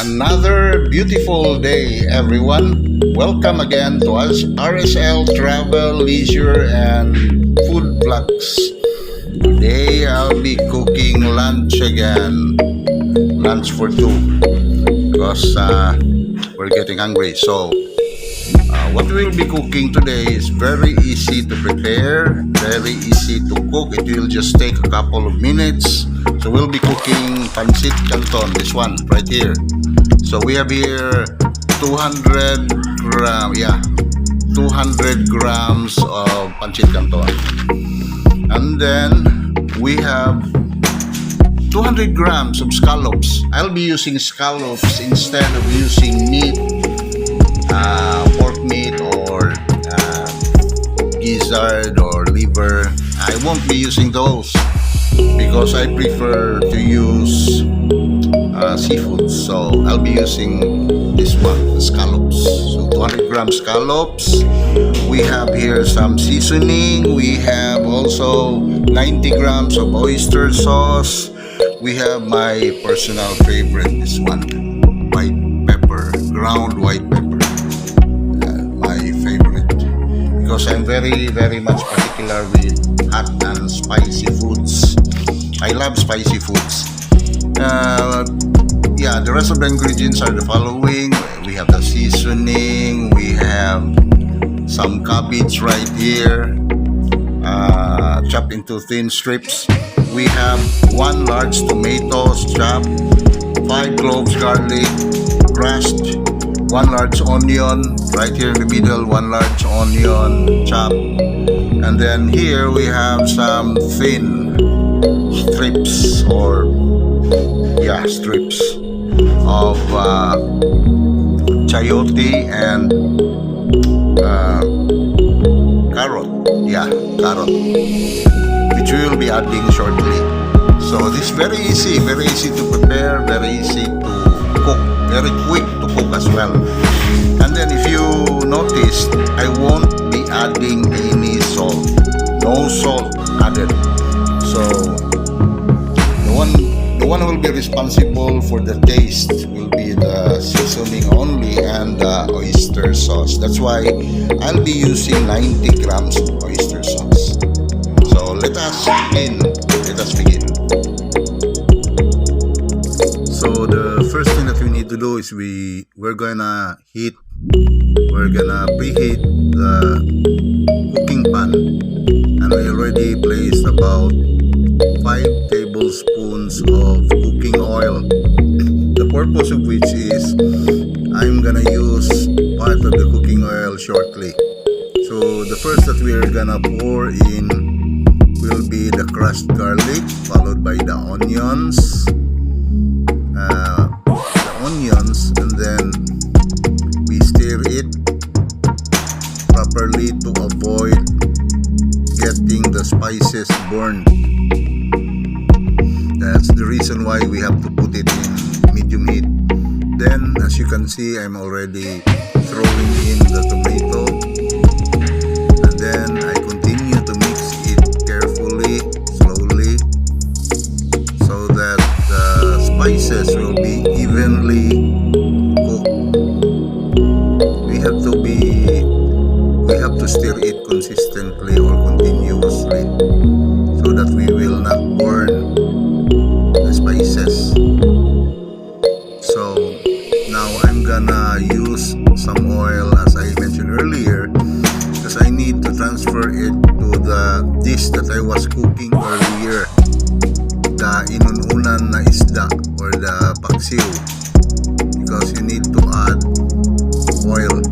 Another beautiful day, everyone. Welcome again to RSL Travel, Leisure, and Food Vlogs. Today, I'll be cooking lunch again. Lunch for two. Because we're getting hungry. So, what we'll be cooking today is very easy to prepare, very easy to cook. It will just take a couple of minutes. So we'll be cooking Pancit Canton, this one right here. So we have here 200 grams of Pancit Canton. And then we have 200 grams of scallops. I'll be using scallops instead of using meat, pork meat or gizzard or liver. I won't be using those because I prefer to use seafood. So I'll be using this one, the scallops. So 200 grams scallops. We have here some seasoning. We have also 90 grams of oyster sauce. We have my personal favorite, this one, white pepper, ground white pepper. My favorite, because I'm very much particular with hot and spicy foods. I love spicy foods. The rest of the ingredients are the following. We have the seasoning. We have some cabbage right here, chopped into thin strips. We have 1 large tomatoes chopped, 5 cloves garlic crushed, 1 large onion right here in the middle, 1 large onion chopped, and then here we have some thin strips of chayote and carrot, which we will be adding shortly. So this is very easy to prepare, very easy to cook, very quick to cook as well. And then if you noticed, I won't be adding any salt, no salt added. So the one who will be responsible for the taste will be the seasoning only and the oyster sauce. That's why I'll be using 90 grams of oyster sauce. So let us begin. So the first thing that we need to do is we're gonna preheat the cooking pan, and I already placed about 5 tablespoons of cooking oil. The purpose of which is I'm gonna use part of the cooking oil shortly. So the first that we're gonna pour in will be the crushed garlic, followed by the onions, and then we stir it properly to avoid getting the spices burned. That's the reason why we have to put it in medium heat. Then, as you can see, I'm already throwing in the tomato, and then I continue to mix it carefully, slowly, so that the spices will be evenly cooked. We have to stir it consistently or continuously, so that we will not burn the spices. So now I'm gonna use some oil, as I mentioned earlier, because I need to transfer it to the dish that I was cooking earlier, the inununan na isda or the paksiw, because you need to add oil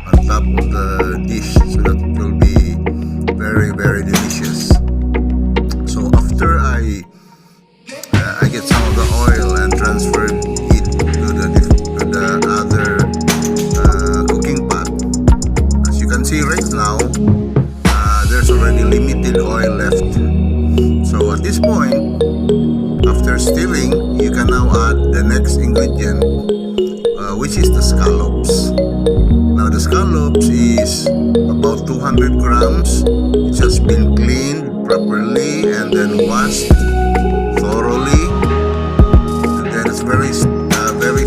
on top of the dish so that it will be very delicious. So after I get some of the oil and transferred it to the other cooking pot, as you can see right now, there's already limited oil left. So at this point, after stirring, you can now add the next ingredient, which is the scallops. Now the scallops is about 200 grams. It has been cleaned properly and then washed thoroughly, and then it's very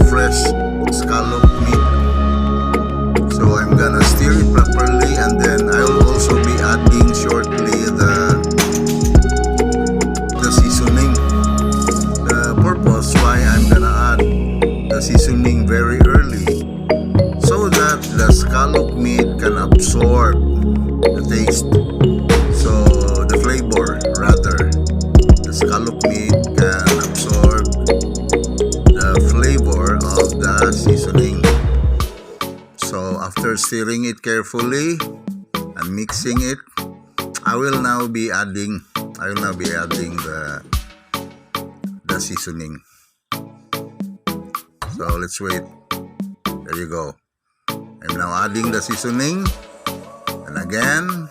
the taste. So the flavor, rather, the scallop meat can absorb the flavor of the seasoning. So after stirring it carefully and mixing it, I will now be adding the seasoning. So let's wait. There you go. I'm now adding the seasoning, and again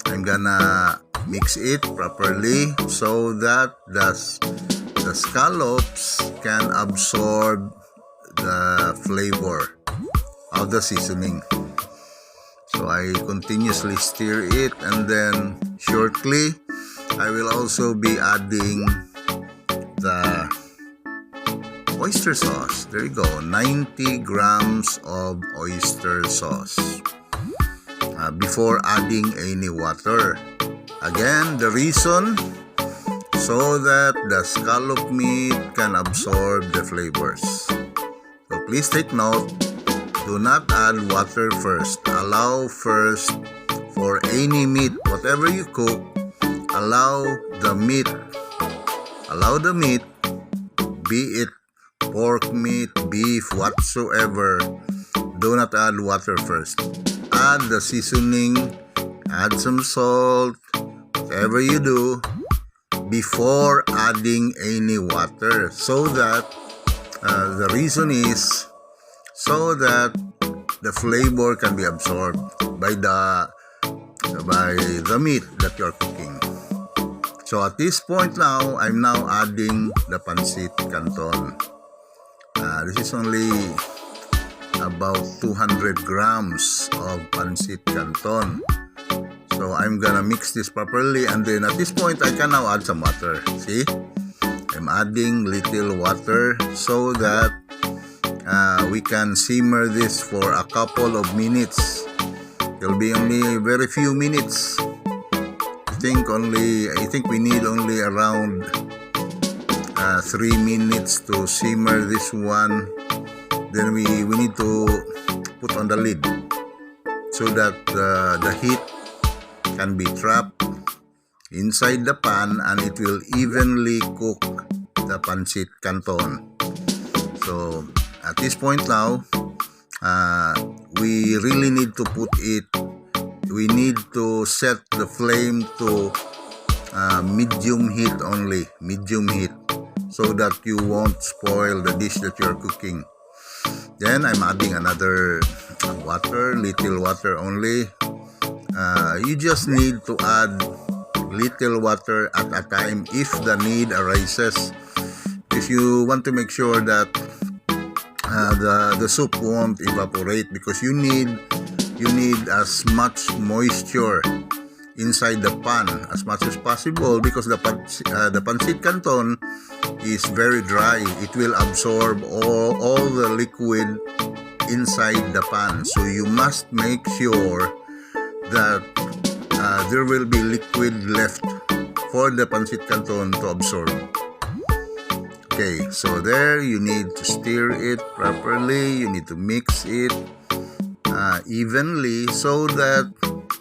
I'm gonna mix it properly so that the scallops can absorb the flavor of the seasoning. So I continuously stir it, and then shortly I will also be adding the oyster sauce. There you go, 90 grams of oyster sauce before adding any water. Again, the reason, so that the scallop meat can absorb the flavors. So please take note, do not add water first. Allow first for any meat, whatever you cook, allow the meat, be it pork meat, beef, whatsoever, do not add water first. Add the seasoning, add some salt, whatever you do, before adding any water, so that the reason is so that the flavor can be absorbed by the meat that you're cooking. So at this point now, I'm now adding the pancit canton. This is only about 200 grams of pancit canton. So I'm gonna mix this properly, and then at this point I can now add some water. See, I'm adding little water so that we can simmer this for a couple of minutes. It'll be only very few minutes. I think we need only around 3 minutes to simmer this one. Then we need to put on the lid so that the heat can be trapped inside the pan, and it will evenly cook the pancit canton. So at this point now, we really need to we need to set the flame to medium heat only, so that you won't spoil the dish that you're cooking. Then I'm adding another water, little water only. You just need to add little water at a time if the need arises. If you want to make sure that the soup won't evaporate, because you need as much moisture inside the pan as much as possible, because the pancit canton is very dry. It will absorb all the liquid inside the pan. So you must make sure that there will be liquid left for the pancit canton to absorb. Okay, so there, you need to stir it properly. You need to mix it evenly so that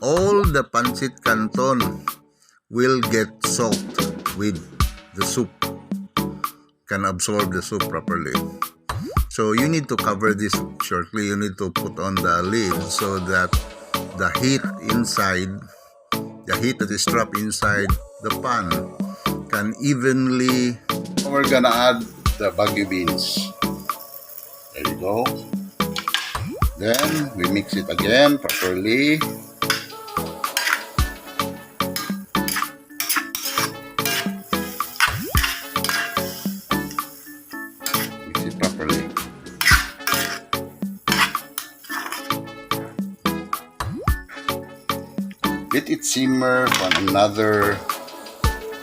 all the pancit canton will get soaked with the soup, can absorb the soup properly. So you need to cover this shortly. You need to put on the lid so that the heat that is trapped inside the pan can evenly. We're gonna add the Baguio beans. There you go. Then we mix it again properly. Mix it properly. Let it simmer for another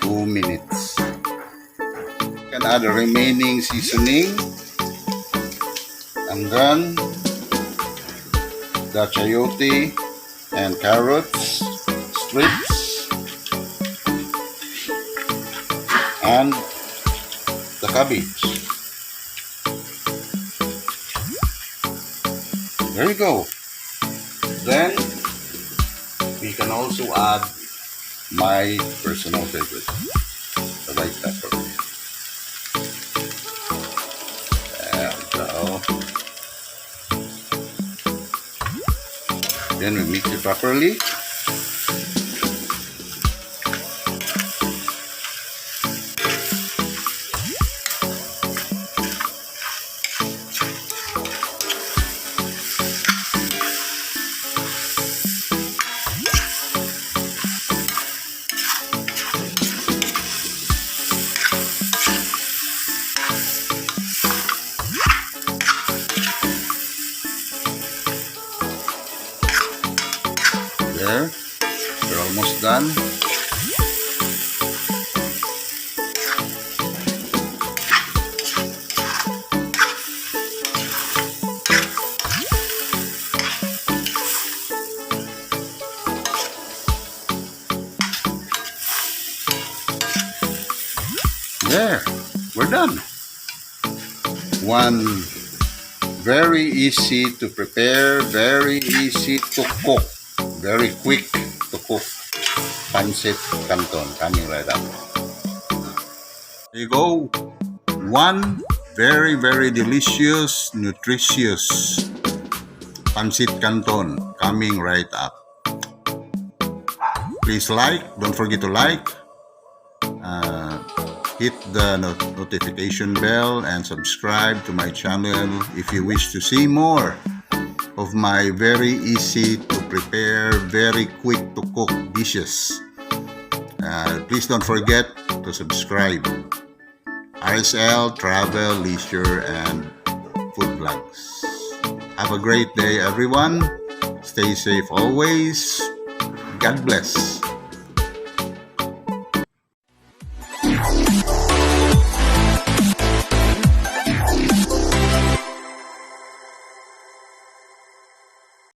2 minutes. You can add the remaining seasoning, and then the chayote and carrots strips and the cabbage. There you go. Then we can also add my personal favorite, the white pepper. There we go. Then we mix it properly. There, we're almost done. There, we're done. One very easy to prepare, very easy to cook, very quick to cook pancit canton coming right up. There you go. One very delicious, nutritious pancit canton coming right up. Please don't forget to like, hit the notification bell and subscribe to my channel if you wish to see more of my very easy to prepare, very quick to cook dishes. Please don't forget to subscribe. RSL Travel, Leisure, and Food Vlogs. Have a great day, everyone. Stay safe always. God bless.